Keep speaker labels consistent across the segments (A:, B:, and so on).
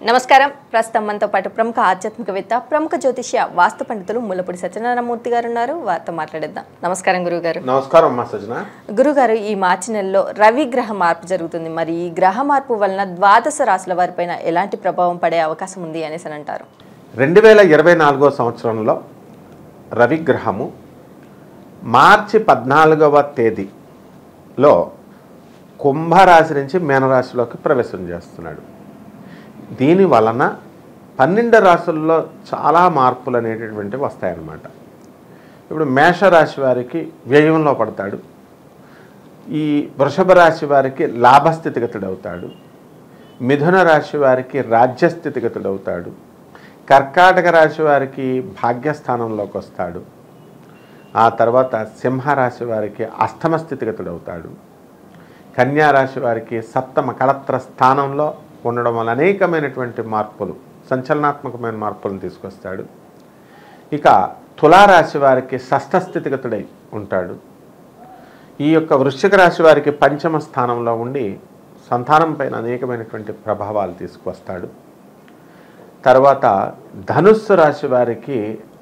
A: నమస్కారం. ప్రస్తుతం మనతో పాటు ప్రముఖ ఆధ్యాత్మికవేత్త, ప్రముఖ జ్యోతిష్య వాస్తు పండితులు ముల్లపూడి సత్యనారాయణమూర్తి గారు ఉన్నారు. వారితో మాట్లాడేద్దాం. నమస్కారం గురుగారు.
B: నమస్కారం అమ్మా సజన.
A: గురుగారు, ఈ మార్చి నెలలో రవి గ్రహ మార్పు జరుగుతుంది. మరి ఈ గ్రహ మార్పు వలన ద్వాదశ రాశుల వారిపైన ఎలాంటి ప్రభావం పడే అవకాశం ఉంది అనేసి అంటారు?
B: 2024 సంవత్సరంలో రవి గ్రహము మార్చి 14వ తేదీలో కుంభరాశి నుంచి మీనరాశిలోకి ప్రవేశం చేస్తున్నాడు. దీని వలన 12 రాశుల్లో చాలా మార్పులు అనేటటువంటివి వస్తాయన్నమాట. ఇప్పుడు మేషరాశి వారికి వ్యయంలో పడతాడు, ఈ వృషభ రాశి వారికి లాభస్థితిగతుడు అవుతాడు, మిథున రాశి వారికి రాజ్యస్థితిగతుడు అవుతాడు, కర్కాటక రాశి వారికి భాగ్యస్థానంలోకి వస్తాడు, ఆ తర్వాత సింహరాశి వారికి అష్టమ స్థితిగతుడు అవుతాడు, కన్యారాశి వారికి సప్తమ కళత్ర స్థానంలో ఉండడం వల్ల అనేకమైనటువంటి మార్పులు, సంచలనాత్మకమైన మార్పులను తీసుకొస్తాడు. ఇక తులారాశి వారికి షష్ఠ స్థితిగతుడై ఉంటాడు. ఈ యొక్క వృశ్చిక రాశి వారికి పంచమ స్థానంలో ఉండి సంతానం పైన అనేకమైనటువంటి ప్రభావాలు తీసుకువస్తాడు. తర్వాత ధనుస్సు రాశి వారికి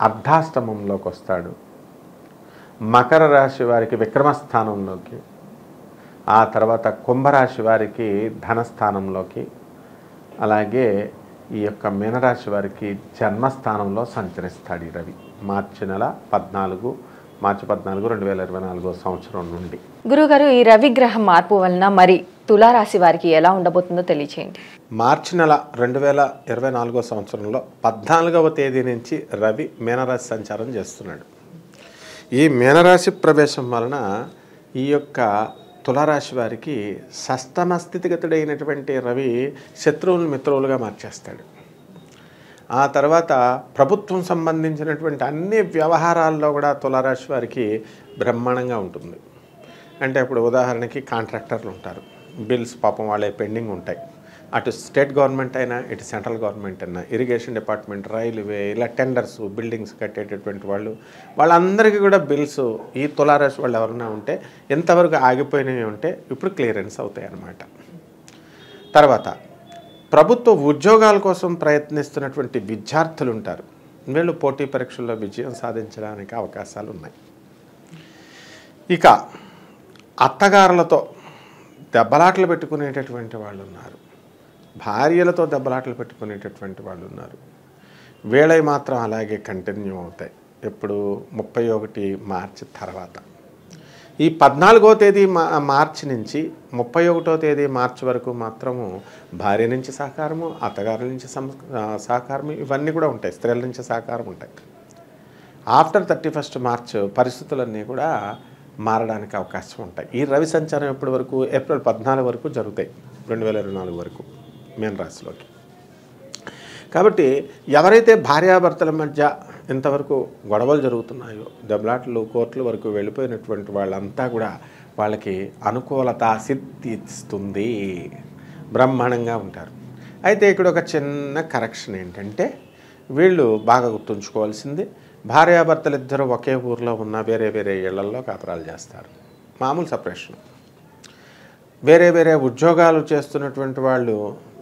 B: అర్ధాష్టమంలోకి వస్తాడు. మకర రాశి వారికి విక్రమస్థానంలోకి, ఆ తర్వాత కుంభరాశి వారికి ధనస్థానంలోకి, అలాగే ఈ యొక్క మీనరాశి వారికి జన్మస్థానంలో సంచరిస్తాడు ఈ రవి మార్చి 14, 2024 సంవత్సరం నుండి.
A: గురుగారు, ఈ రవి గ్రహ మార్పు వలన మరి తులారాశి వారికి ఎలా ఉండబోతుందో తెలియచేయండి.
B: మార్చి 2024 సంవత్సరంలో 14వ తేదీ నుంచి రవి మీనరాశి సంచారం చేస్తున్నాడు. ఈ మీనరాశి ప్రవేశం వలన ఈ యొక్క తులారాశి వారికి షష్టమ స్థితిగతుడైనటువంటి రవి శత్రువులను మిత్రువులుగా మార్చేస్తాడు. ఆ తర్వాత ప్రభుత్వం సంబంధించినటువంటి అన్ని వ్యవహారాల్లో కూడా తులారాశి వారికి బ్రహ్మాండంగా ఉంటుంది. అంటే ఇప్పుడు ఉదాహరణకి కాంట్రాక్టర్లు ఉంటారు, బిల్స్ పాపం వాళ్ళే పెండింగ్ ఉంటాయి. అటు స్టేట్ గవర్నమెంట్ అయినా ఇటు సెంట్రల్ గవర్నమెంట్ అయినా, ఇరిగేషన్ డిపార్ట్మెంట్, రైల్వే, ఇలా టెండర్స్, బిల్డింగ్స్ కట్టేటటువంటి వాళ్ళందరికీ కూడా బిల్స్ ఈ తులారాశి వాళ్ళు ఎవరైనా ఉంటే ఎంతవరకు ఆగిపోయినవి ఉంటే ఇప్పుడు క్లియరెన్స్ అవుతాయి అన్నమాట. తర్వాత ప్రభుత్వ ఉద్యోగాల కోసం ప్రయత్నిస్తున్నటువంటి విద్యార్థులు ఉంటారు. వీళ్ళు పోటీ పరీక్షల్లో విజయం సాధించడానికి అవకాశాలు ఉన్నాయి. ఇక అత్తగారులతో దెబ్బలాటలు పెట్టుకునేటటువంటి వాళ్ళు ఉన్నారు, భార్యలతో దెబ్బలాటలు పెట్టుకునేటటువంటి వాళ్ళు ఉన్నారు. వీళ్ళవి మాత్రం అలాగే కంటిన్యూ అవుతాయి. ఎప్పుడు 31 మార్చి తర్వాత. ఈ 14వ తేదీ మార్చి నుంచి 31వ తేదీ మార్చి వరకు మాత్రము భార్య నుంచి సహకారము, అత్తగారుల నుంచి సహకారము, ఇవన్నీ కూడా ఉంటాయి. స్త్రీల నుంచి సహకారం ఉంటాయి. ఆఫ్టర్ 31 మార్చ్ పరిస్థితులన్నీ కూడా మారడానికి అవకాశం ఉంటాయి. ఈ రవి సంచారం ఎప్పటి వరకు? ఏప్రిల్ 14 వరకు జరుగుతాయి, 2024 వరకు మీనరాశిలోకి. కాబట్టి ఎవరైతే భార్యాభర్తల మధ్య ఇంతవరకు గొడవలు జరుగుతున్నాయో, దెబ్బలాటలు, కోర్టుల వరకు వెళ్ళిపోయినటువంటి వాళ్ళంతా కూడా వాళ్ళకి అనుకూలత సిద్ధిస్తుంది, బ్రహ్మాండంగా ఉంటారు. అయితే ఇక్కడ ఒక చిన్న కరెక్షన్ ఏంటంటే, వీళ్ళు బాగా గుర్తుంచుకోవాల్సింది, భార్యాభర్తలు ఇద్దరు ఒకే ఊర్లో ఉన్న వేరే వేరే ఇళ్లల్లో కాపురాలు చేస్తారు, మామూలు సపరేషన్. వేరే వేరే ఉద్యోగాలు చేస్తున్నటువంటి వాళ్ళు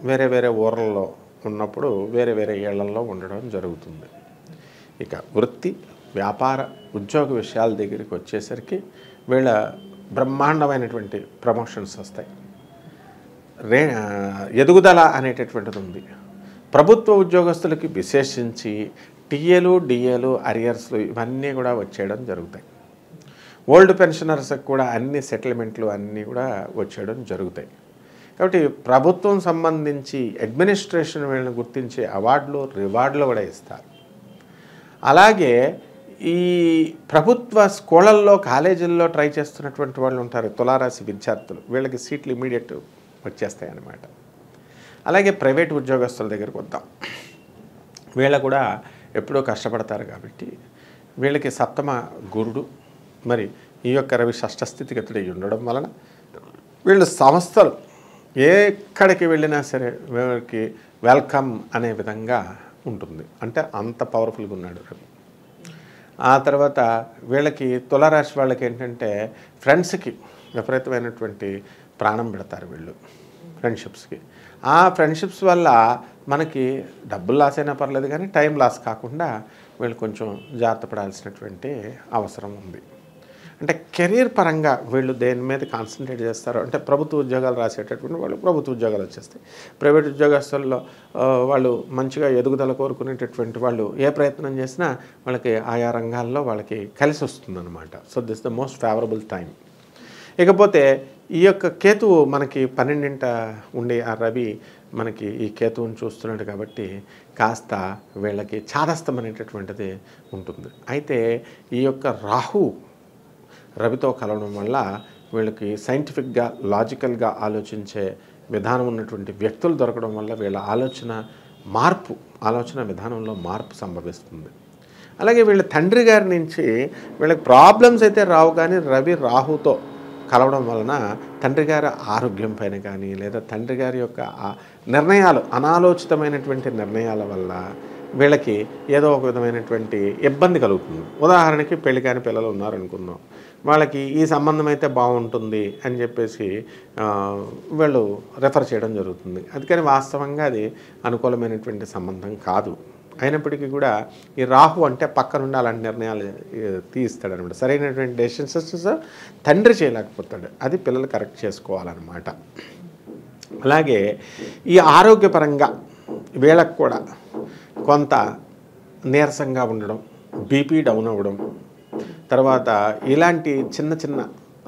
B: వేరే వేరే ఊర్లలో ఉన్నప్పుడు వేరే వేరే ఇళ్లల్లో ఉండడం జరుగుతుంది. ఇక వృత్తి, వ్యాపార, ఉద్యోగ విషయాల దగ్గరికి వచ్చేసరికి వీళ్ళ బ్రహ్మాండమైనటువంటి ప్రమోషన్స్ వస్తాయి, ఎదుగుదల అనేటటువంటిది ఉంది. ప్రభుత్వ ఉద్యోగస్తులకి విశేషించి టీఏలు, డిఏలు, అరియర్స్లు ఇవన్నీ కూడా వచ్చేయడం జరుగుతాయి. ఓల్డ్ పెన్షనర్స్కి కూడా అన్ని సెటిల్మెంట్లు అన్నీ కూడా వచ్చేయడం జరుగుతాయి. కాబట్టి ప్రభుత్వం సంబంధించి అడ్మినిస్ట్రేషన్ వీళ్ళని గుర్తించే అవార్డులు, రివార్డులు కూడా ఇస్తారు. అలాగే ఈ ప్రభుత్వ స్కూళ్ళల్లో, కాలేజీల్లో ట్రై చేస్తున్నటువంటి వాళ్ళు ఉంటారు, తులారాశి విద్యార్థులు, వీళ్ళకి సీట్లు ఇమీడియట్ వచ్చేస్తాయి అన్నమాట. అలాగే ప్రైవేట్ ఉద్యోగస్తుల దగ్గరికి వద్దాం. వీళ్ళ కూడా ఎప్పుడూ కష్టపడతారు కాబట్టి వీళ్ళకి సప్తమ గురుడు మరి ఈ యొక్క రవి షష్ఠ స్థితిగతుడై ఉండడం వలన వీళ్ళు సంస్థలు ఎక్కడికి వెళ్ళినా సరే వీళ్ళకి వెల్కమ్ అనే విధంగా ఉంటుంది. అంటే అంత పవర్ఫుల్గా ఉన్నాడు రవి. ఆ తర్వాత వీళ్ళకి తులారాశి వాళ్ళకి ఏంటంటే ఫ్రెండ్స్కి విపరీతమైనటువంటి ప్రాణం పెడతారు వీళ్ళు, ఫ్రెండ్షిప్స్కి. ఆ ఫ్రెండ్షిప్స్ వల్ల మనకి డబ్బులు లాస్ అయినా పర్లేదు కానీ టైం లాస్ కాకుండా వీళ్ళు కొంచెం జాగ్రత్త పడాల్సినటువంటి అవసరం ఉంది. అంటే కెరీర్ పరంగా వీళ్ళు దేని మీద కాన్సన్ట్రేట్ చేస్తారో, అంటే ప్రభుత్వ ఉద్యోగాలు రాసేటటువంటి వాళ్ళు ప్రభుత్వ ఉద్యోగాలు వచ్చేస్తాయి. ప్రైవేట్ ఉద్యోగస్తుల్లో వాళ్ళు మంచిగా ఎదుగుదల కోరుకునేటటువంటి వాళ్ళు ఏ ప్రయత్నం చేసినా వాళ్ళకి ఆయా రంగాల్లో వాళ్ళకి కలిసి వస్తుందన్నమాట. So this the most favourable time. ఇకపోతే ఈ యొక్క కేతువు మనకి 12ంట ఉండే ఆ రవి మనకి ఈ కేతువుని చూస్తున్నాడు కాబట్టి కాస్త వీళ్ళకి చాదస్తం అనేటటువంటిది ఉంటుంది. అయితే ఈ యొక్క రాహు రవితో కలవడం వల్ల వీళ్ళకి సైంటిఫిక్గా లాజికల్గా ఆలోచించే విధానం ఉన్నటువంటి వ్యక్తులు దొరకడం వల్ల వీళ్ళ ఆలోచన విధానంలో మార్పు సంభవిస్తుంది. అలాగే వీళ్ళ తండ్రి గారి నుంచి వీళ్ళకి ప్రాబ్లమ్స్ అయితే రావు, కానీ రవి రాహుతో కలవడం వలన తండ్రి గారి ఆరోగ్యం పైన కానీ లేదా తండ్రి గారి యొక్క నిర్ణయాలు అనాలోచితమైనటువంటి నిర్ణయాల వల్ల వీళ్ళకి ఏదో ఒక విధమైనటువంటి ఇబ్బంది కలుగుతుంది. ఉదాహరణకి పెళ్లి కాని పిల్లలు ఉన్నారనుకుందాం, వాళ్ళకి ఈ సంబంధం అయితే బాగుంటుంది అని చెప్పేసి వీళ్ళు రెఫర్ చేయడం జరుగుతుంది. అందుకని వాస్తవంగా అది అనుకూలమైనటువంటి సంబంధం కాదు. అయినప్పటికీ కూడా ఈ రాహు అంటే పక్క నుండి అలాంటి నిర్ణయాలు తీస్తాడనమాట. సరైనటువంటి డెసిషన్స్ తండ్రి చేయలేకపోతాడు, అది పిల్లలు కరెక్ట్ చేసుకోవాలన్నమాట. అలాగే ఈ ఆరోగ్యపరంగా వీళ్ళకు కూడా కొంత నీరసంగా ఉండడం, బీపీ డౌన్ అవ్వడం, తర్వాత ఇలాంటి చిన్న చిన్న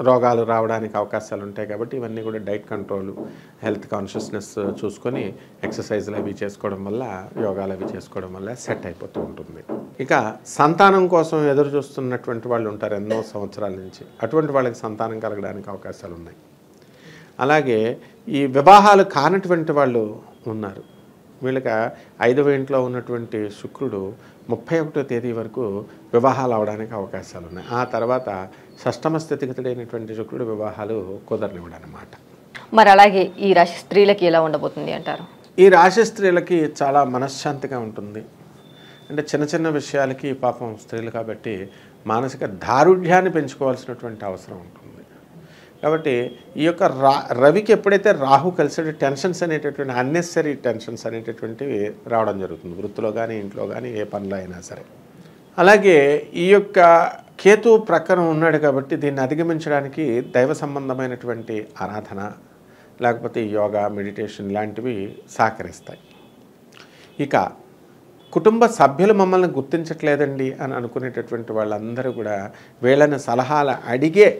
B: రోగాలు రావడానికి అవకాశాలు ఉంటాయి. కాబట్టి ఇవన్నీ కూడా డైట్ కంట్రోల్, హెల్త్ కాన్షియస్నెస్ చూసుకొని ఎక్సర్సైజ్లు అవి చేసుకోవడం వల్ల, యోగాలు అవి చేసుకోవడం వల్ల సెట్ అయిపోతూ ఉంటుంది. ఇక సంతానం కోసం ఎదురు చూస్తున్నటువంటి వాళ్ళు ఉంటారు ఎన్నో సంవత్సరాల నుంచి, అటువంటి వాళ్ళకి సంతానం కలగడానికి అవకాశాలు ఉన్నాయి. అలాగే ఈ వివాహాలు కానటువంటి వాళ్ళు ఉన్నారు. వీళ్ళకి 5వ ఇంట్లో ఉన్నటువంటి శుక్రుడు 31వ తేదీ వరకు వివాహాలు అవడానికి అవకాశాలు ఉన్నాయి. ఆ తర్వాత షష్టమ స్థితిగతుడైనటువంటి శుక్రుడు వివాహాలు కుదరనివ్వడనమాట.
A: మరి అలాగే ఈ రాశి స్త్రీలకి ఎలా ఉండబోతుంది అంటారు?
B: ఈ రాశి స్త్రీలకి చాలా మనశ్శాంతిగా ఉంటుంది. అంటే చిన్న చిన్న విషయాలకి పాపం స్త్రీలు కాబట్టి మానసిక దారుఢ్యాన్ని పెంచుకోవాల్సినటువంటి అవసరం ఉంటుంది. కాబట్టి ఈ యొక్క రవికి ఎప్పుడైతే రాహు కలిసి టెన్షన్స్ అనేటటువంటి అన్నెసరీ టెన్షన్స్ అనేటటువంటివి రావడం జరుగుతుంది, వృత్తిలో కానీ ఇంట్లో కానీ ఏ పనిలో అయినా సరే. అలాగే ఈ యొక్క కేతు ప్రక్కన ఉన్నాడు కాబట్టి దీన్ని అధిగమించడానికి దైవ సంబంధమైనటువంటి ఆరాధన లేకపోతే యోగా, మెడిటేషన్ లాంటివి సహకరిస్తాయి. ఇక కుటుంబ సభ్యులు మమ్మల్ని గుర్తించట్లేదండి అని అనుకునేటటువంటి వాళ్ళందరూ కూడా వీళ్ళని సలహాలు అడిగే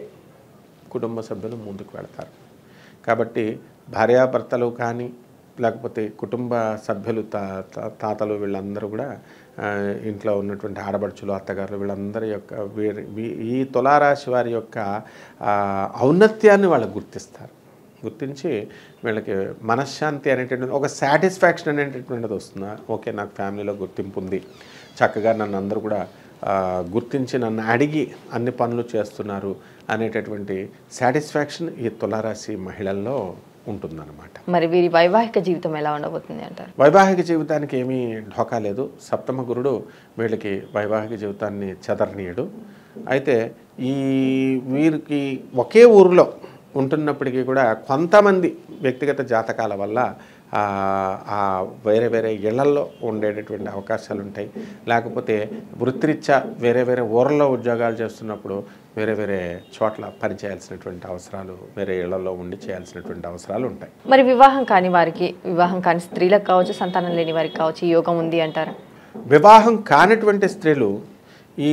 B: కుటుంబ సభ్యులు ముందుకు వెళతారు. కాబట్టి భార్యాభర్తలు కానీ లేకపోతే కుటుంబ సభ్యులు తాతలు వీళ్ళందరూ కూడా ఇంట్లో ఉన్నటువంటి ఆడపడుచులు, అత్తగారులు వీళ్ళందరి యొక్క ఈ తులారాశి వారి యొక్క ఔన్నత్యాన్ని వాళ్ళు గుర్తించి వీళ్ళకి మనశ్శాంతి అనేటటువంటి ఒక సాటిస్ఫాక్షన్ అనేటటువంటిది వస్తుంది. ఓకే, నాకు ఫ్యామిలీలో గుర్తింపు ఉంది, చక్కగా నన్ను అందరూ కూడా గుర్తించి నన్ను అడిగి అన్ని పనులు చేస్తున్నారు అనేటటువంటి సాటిస్ఫాక్షన్ ఈ తులారాశి మహిళల్లో ఉంటుందన్నమాట.
A: మరి వీరి వైవాహిక జీవితం ఎలా ఉండబోతుంది అంటారు?
B: వైవాహిక జీవితానికి ఏమీ ఢోకా లేదు. సప్తమ గురుడు వీళ్ళకి వైవాహిక జీవితాన్ని చెదరనీయడు. అయితే వీరికి ఒకే ఊరిలో ఉంటున్నప్పటికీ కూడా కొంతమంది వ్యక్తిగత జాతకాల వల్ల వేరే వేరే ఇళ్లల్లో ఉండేటటువంటి అవకాశాలు ఉంటాయి. లేకపోతే వృత్తిరీత్యా వేరే వేరే ఊర్లలో ఉద్యోగాలు చేస్తున్నప్పుడు వేరే వేరే చోట్ల పనిచేయాల్సినటువంటి అవసరాలు, వేరే ఇళ్లలో ఉండి చేయాల్సినటువంటి అవసరాలు ఉంటాయి.
A: మరి వివాహం కాని వారికి, వివాహం కాని స్త్రీలకు కావచ్చు, సంతానం లేని వారికి కావచ్చు, యోగం ఉంది అంటారా?
B: వివాహం కానిటువంటి స్త్రీలు ఈ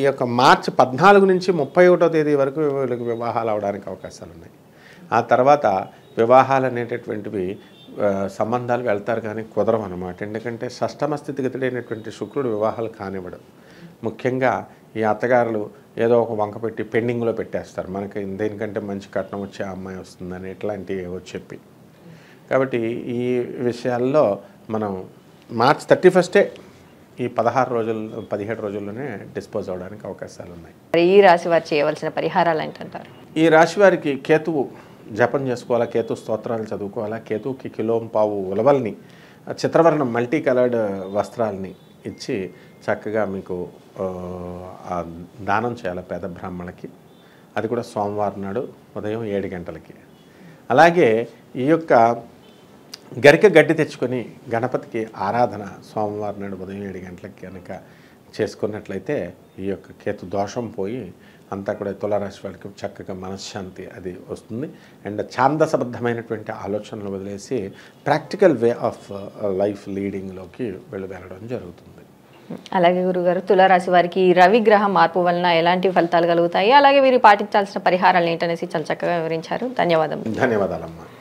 B: యొక్క మార్చి 14 నుంచి 31వ తేదీ వరకు వీళ్ళకి వివాహాలు అవడానికి అవకాశాలు ఉన్నాయి. ఆ తర్వాత వివాహాలు అనేటటువంటివి సంబంధాలు వెళ్తారు కానీ కుదరవు అన్నమాట. ఎందుకంటే షష్టమ స్థితిగతుడైనటువంటి శుక్రుడు వివాహాలు కానివ్వడం. ముఖ్యంగా ఈ అత్తగారులు ఏదో ఒక వంక పెట్టి పెండింగ్లో పెట్టేస్తారు, మనకి దేనికంటే మంచి కట్నం వచ్చే అమ్మాయి వస్తుందని ఇట్లాంటివి ఏవో చెప్పి. కాబట్టి ఈ విషయాల్లో మనం మార్చి 31 ఈ 17 రోజుల్లోనే డిస్పోజ్ అవడానికి అవకాశాలు ఉన్నాయి.
A: ఈ రాశి వారు చేయవలసిన పరిహారాలు ఏంటంటారు?
B: ఈ రాశి వారికి కేతువు జపం చేసుకోవాలా, కేతు స్తోత్రాలు చదువుకోవాలా, కేతువుకి కిలోంపావు ఉలవల్ని, చిత్రవర్ణం మల్టీ కలర్డ్ వస్త్రాలని ఇచ్చి చక్కగా మీకు దానం చేయాలి పేద బ్రాహ్మణులకి. అది కూడా సోమవారం నాడు ఉదయం 7 గంటలకి. అలాగే ఈ యొక్క గరిక గడ్డి తెచ్చుకొని గణపతికి ఆరాధన సోమవారం నాడు ఉదయం 7 గంటలకి కనుక చేసుకున్నట్లయితే ఈ యొక్క కేతు దోషం పోయి అంతా కూడా తులారాశి వాళ్ళకి చక్కగా మనశ్శాంతి అది వస్తుంది. అండ్ ఛాందసబద్ధమైనటువంటి ఆలోచనలు వదిలేసి ప్రాక్టికల్ వే ఆఫ్ లైఫ్ లీడింగ్లోకి వెళ్ళడం జరుగుతుంది.
A: అలాగే గురుగారు, తులారాశి వారికి రవి గ్రహ మార్పు వలన ఎలాంటి ఫలితాలు కలుగుతాయి, అలాగే వీరు పాటించాల్సిన పరిహారాలు ఏంటనేసి చాలా చక్కగా వివరించారు. ధన్యవాదాలు.
B: ధన్యవాదాలమ్మా.